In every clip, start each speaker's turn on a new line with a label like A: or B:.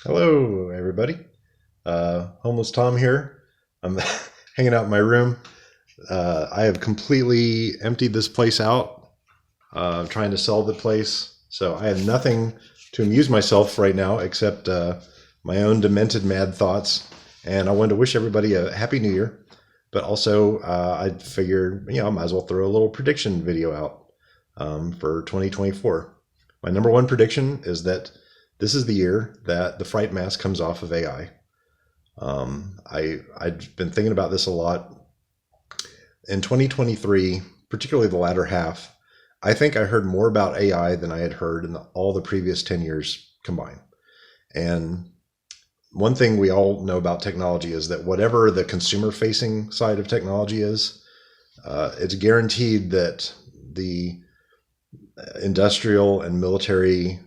A: Hello, everybody. Homeless Tom here. I'm hanging out in my room. I have completely emptied this place out. I'm trying to sell the place, so I have nothing to amuse myself right now except my own demented mad thoughts. And I wanted to wish everybody a happy New Year, but also I figured I might as well throw a little prediction video out for 2024. My number one prediction is that this is the year that the fright mask comes off of AI. I've been thinking about this a lot in 2023, particularly the latter half. I think I heard more about AI than I had heard in all the previous 10 years combined. And one thing we all know about technology is that whatever the consumer facing side of technology is, it's guaranteed that the industrial and military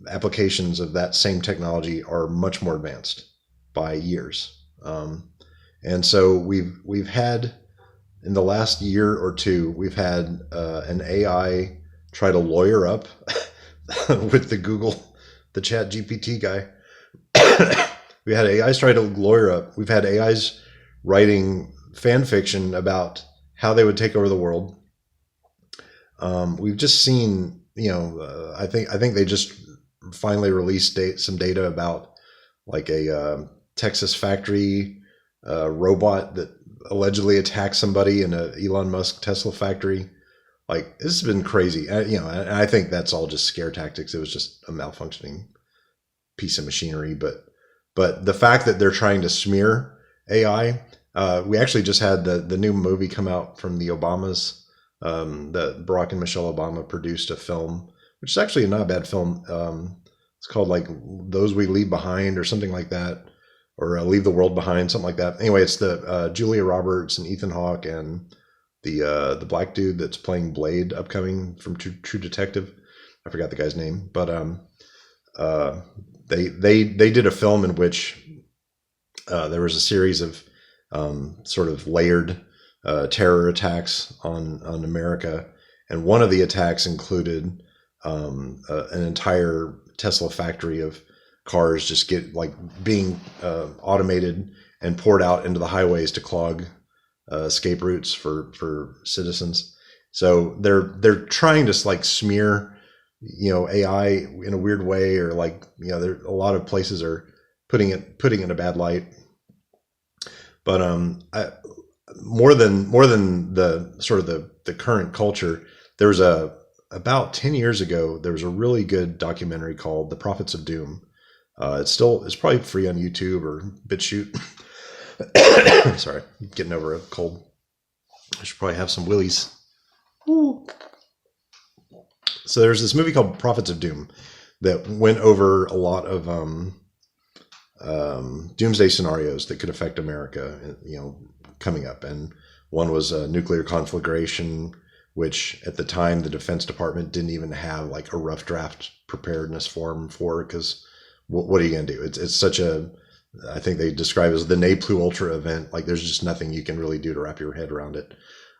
A: applications of that same technology are much more advanced by years. And so we've had in the last year or two, we've had an AI try to lawyer up with the Chat GPT guy. We had AIs try to lawyer up. We've had AIs writing fan fiction about how they would take over the world. We've just seen, I think they just finally released some data about like a Texas factory robot that allegedly attacked somebody in a Elon Musk Tesla factory. Like this has been crazy, and I think that's all just scare tactics. It was just a malfunctioning piece of machinery, but the fact that they're trying to smear AI, we actually just had the new movie come out from the Obamas. That Barack and Michelle Obama produced a film, which is actually not a bad film. It's called like Those We Leave Behind or something like that, or Leave the World Behind, something like that. Anyway, it's the Julia Roberts and Ethan Hawke and the black dude that's playing Blade, upcoming from True Detective. I forgot the guy's name, but they did a film in which there was a series of sort of layered terror attacks on America, and one of the attacks included an entire Tesla factory of cars just get like being automated and poured out into the highways to clog escape routes for citizens. So they're trying to like smear AI in a weird way, or like there a lot of places are putting it in a bad light. But more than the sort of the current culture, there's about 10 years ago, there was a really good documentary called The Prophets of Doom. It's probably free on YouTube or BitChute. Sorry, getting over a cold. I should probably have some willies. Ooh. So there's this movie called Prophets of Doom that went over a lot of doomsday scenarios that could affect America, coming up. And one was a nuclear conflagration, which at the time the Defense Department didn't even have like a rough draft preparedness form for, because what are you going to do? It's such a, I think they describe it as the ne plus ultra event. Like there's just nothing you can really do to wrap your head around it.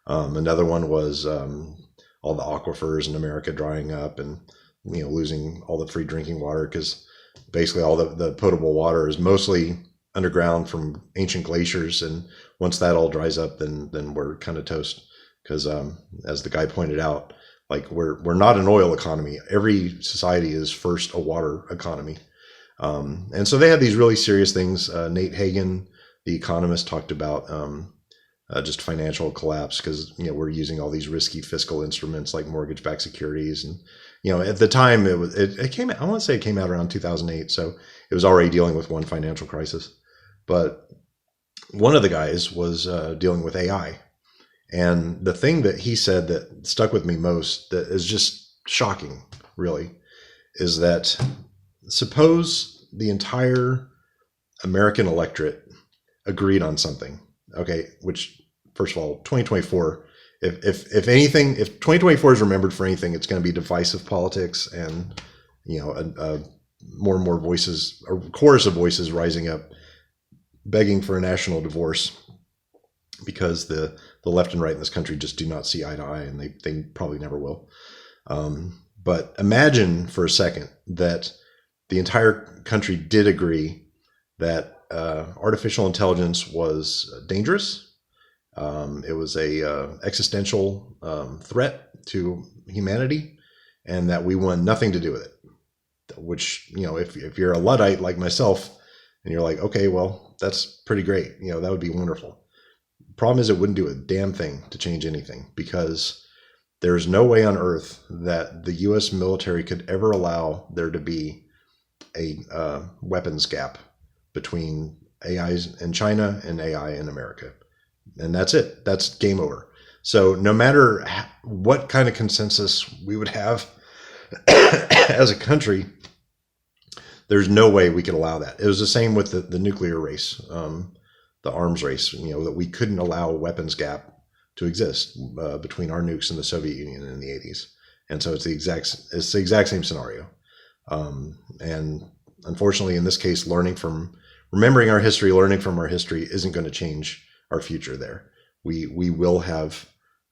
A: Another one was all the aquifers in America drying up and losing all the free drinking water, because basically all the potable water is mostly underground from ancient glaciers, and once that all dries up, then we're kind of toast. Because as the guy pointed out, like we're not an oil economy. Every society is first a water economy. And so they had these really serious things. Nate Hagen, the economist, talked about just financial collapse, because we're using all these risky fiscal instruments like mortgage-backed securities, and at the time it came out, I want to say it came out around 2008, so it was already dealing with one financial crisis. But one of the guys was dealing with AI, and the thing that he said that stuck with me most, that is just shocking, really, is that suppose the entire American electorate agreed on something. Okay, which first of all, 2024. If anything, if 2024 is remembered for anything, it's going to be divisive politics, and more and more voices, a chorus of voices rising up, begging for a national divorce, because the left and right in this country just do not see eye to eye, and they probably never will. But imagine for a second that the entire country did agree that artificial intelligence was dangerous. It was a existential threat to humanity, and that we want nothing to do with it. Which, if you're a Luddite like myself, and you're like, okay, well, that's pretty great. That would be wonderful. Problem is, it wouldn't do a damn thing to change anything, because there is no way on earth that the U.S. military could ever allow there to be a weapons gap between AI in China and AI in America. And that's it. That's game over. So no matter what kind of consensus we would have as a country, there's no way we could allow that. It was the same with the nuclear race, the arms race, that we couldn't allow a weapons gap to exist between our nukes and the Soviet Union in the 80s. And so it's the exact same scenario. And unfortunately, in this case, remembering our history, learning from our history isn't going to change our future there. We will have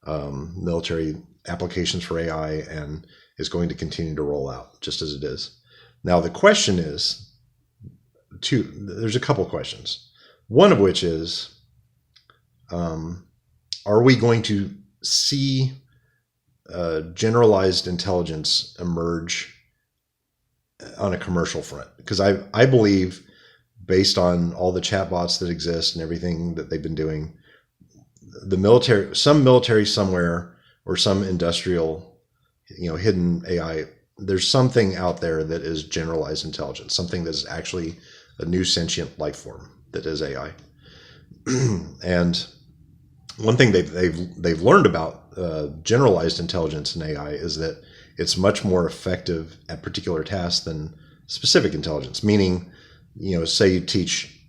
A: military applications for AI, and is going to continue to roll out just as it is. Now, the question is, there's a couple questions. One of which is, are we going to see generalized intelligence emerge on a commercial front? Because I believe, based on all the chatbots that exist and everything that they've been doing, some military somewhere, or some industrial, hidden AI, there's something out there that is generalized intelligence, something that is actually a new sentient life form that is AI. And one thing they've learned about generalized intelligence in AI is that it's much more effective at particular tasks than specific intelligence. Meaning, say you teach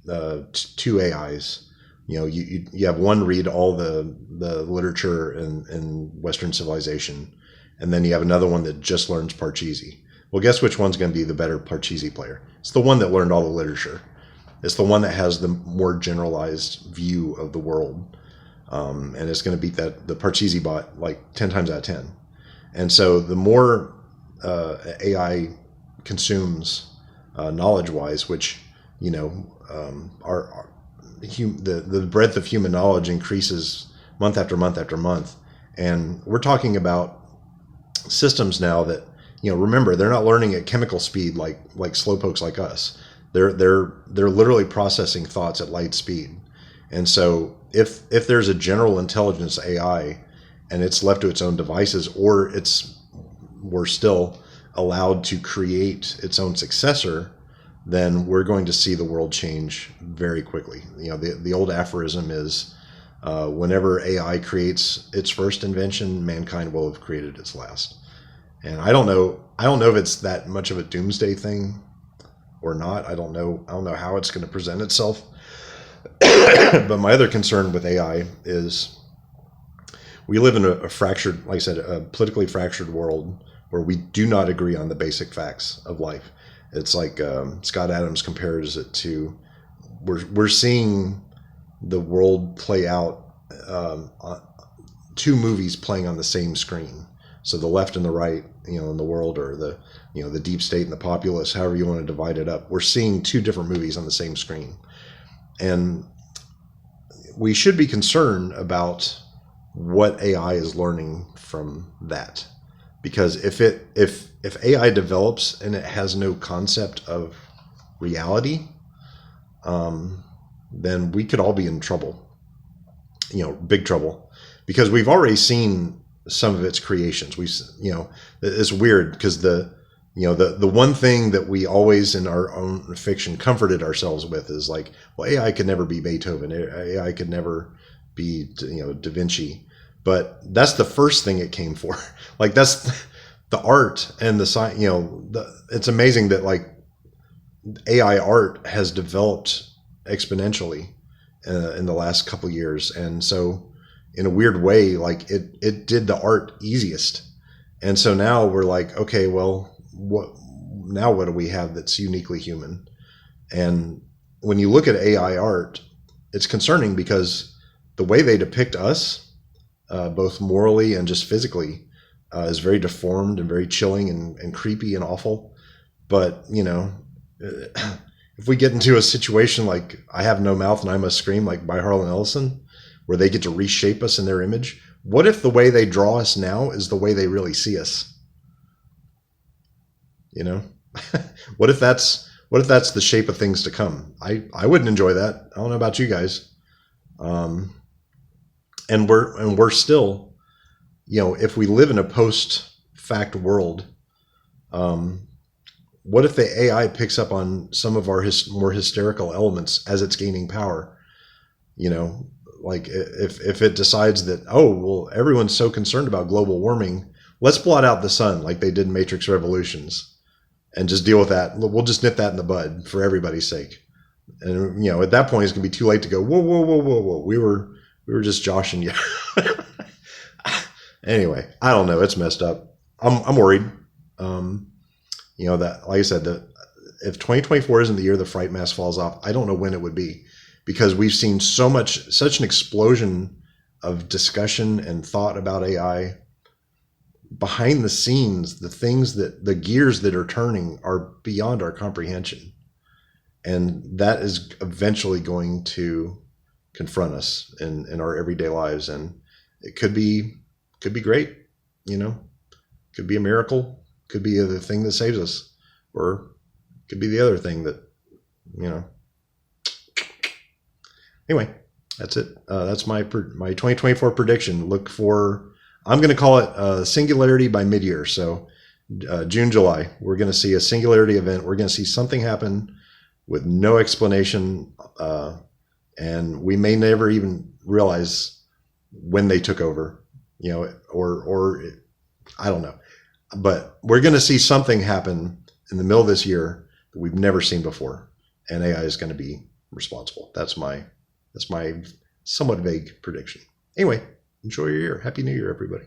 A: two AIs, you have one read all the literature in Western civilization, and then you have another one that just learns Parcheesi. Well, guess which one's going to be the better Parcheesi player? It's the one that learned all the literature. It's the one that has the more generalized view of the world. And it's going to beat the Parcheesi bot like 10 times out of 10. And so the more AI consumes knowledge-wise, which, the breadth of human knowledge increases month after month after month. And we're talking about systems now that, remember, they're not learning at chemical speed like slowpokes like us. They're literally processing thoughts at light speed. And so if there's a general intelligence AI and it's left to its own devices, or we're still allowed to create its own successor, then we're going to see the world change very quickly. The old aphorism is, whenever AI creates its first invention, mankind will have created its last. And I don't know if it's that much of a doomsday thing or not. I don't know how it's going to present itself. But my other concern with AI is we live in a fractured, like I said, a politically fractured world where we do not agree on the basic facts of life. It's like Scott Adams compares it to, we're seeing the world play out, two movies playing on the same screen. So the left and the right, in the world, or the deep state and the populace, however you want to divide it up. We're seeing two different movies on the same screen. And we should be concerned about what AI is learning from that. Because if AI develops and it has no concept of reality, then we could all be in trouble, big trouble, because we've already seen some of its creations. It's weird because the one thing that we always in our own fiction comforted ourselves with is like, well, AI could never be Beethoven. AI could never be, Da Vinci. But that's the first thing it came for. Like, that's the art and the science. It's amazing that like AI art has developed exponentially in the last couple years. And so in a weird way, like it did the art easiest. And so now we're like, okay, well, what do we have that's uniquely human? And when you look at AI art, it's concerning because the way they depict us, both morally and just physically, is very deformed and very chilling and creepy and awful. But, if we get into a situation like I Have No Mouth and I Must Scream, like by Harlan Ellison, where they get to reshape us in their image, what if the way they draw us now is the way they really see us? You know, what if that's the shape of things to come? I wouldn't enjoy that. I don't know about you guys. Um, and we're still, if we live in a post fact world, um, what if the AI picks up on some of our more hysterical elements as it's gaining power? You know, like if it decides that, oh, well, everyone's so concerned about global warming, let's blot out the sun like they did in Matrix Revolutions and just deal with that. We'll just nip that in the bud for everybody's sake. And at that point, it's gonna be too late to go, whoa, whoa, whoa, whoa, whoa. We were just joshing you. Anyway, I don't know. It's messed up. I'm worried. Um, that, like I said, that if 2024 isn't the year the fright mask falls off, I don't know when it would be, because we've seen such an explosion of discussion and thought about AI behind the scenes. The gears that are turning are beyond our comprehension, and that is eventually going to confront us in our everyday lives, and it could be great, could be a miracle, could be the thing that saves us, or could be the other thing that, you know. Anyway, that's it. That's my 2024 prediction. Look for, I'm going to call it Singularity by mid-year. So June, July, we're going to see a Singularity event. We're going to see something happen with no explanation, and we may never even realize when they took over, or I don't know. But we're going to see something happen in the middle of this year that we've never seen before, and AI is going to be responsible. That's my somewhat vague prediction. Anyway, enjoy your year. Happy New Year, everybody.